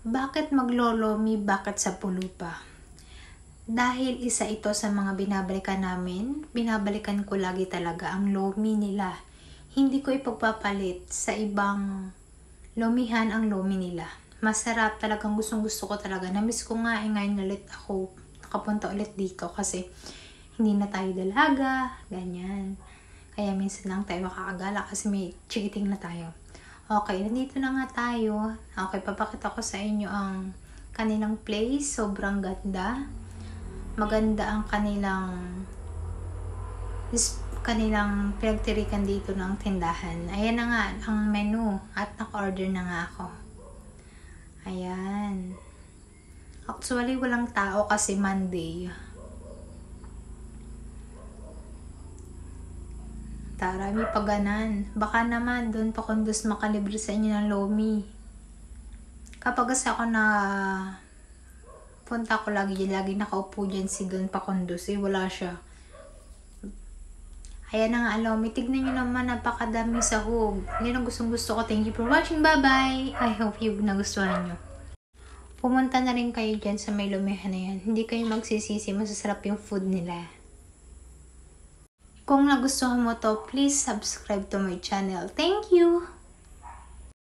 Bakit maglolomi? Bakit sa pulupa? Dahil isa ito sa mga binabalikan namin. Binabalikan ko lagi talaga ang lomi nila. Hindi ko ipagpapalit sa ibang lomihan ang lomi nila. Masarap talagang, gustong gusto ko talaga. Namiss ko nga ngayon ulit ako nakapunta ulit dito kasi hindi na tayo dalaga, ganyan. Kaya minsan lang tayo makakagala kasi may chikiting na tayo. Okay, nandito na nga tayo. Okay, papakita ko sa inyo ang kanilang place. Sobrang ganda. Maganda ang kanilang pinagtirikan dito ng tindahan. Ayan na nga ang menu at naka-order na nga ako. Ayan. Actually, walang tao kasi Monday. Tara, may paganan. Baka naman doon pa kundus makalibre sa inyo ng lomi. Kapag kasi ako na punta ko lagi nakaupo dyan si doon pa kundus. Wala siya. Ayan na nga lomi. Tignan nyo naman, napakadami sahog. Yan ang gustong gusto ko. Thank you for watching. Bye-bye. I hope you nagustuhan nyo. Pumunta na rin kayo dyan sa may lumihan na yan. Hindi kayo magsisisi. Masasarap yung food nila. Kung nagustuhan mo to, please subscribe to my channel. Thank you!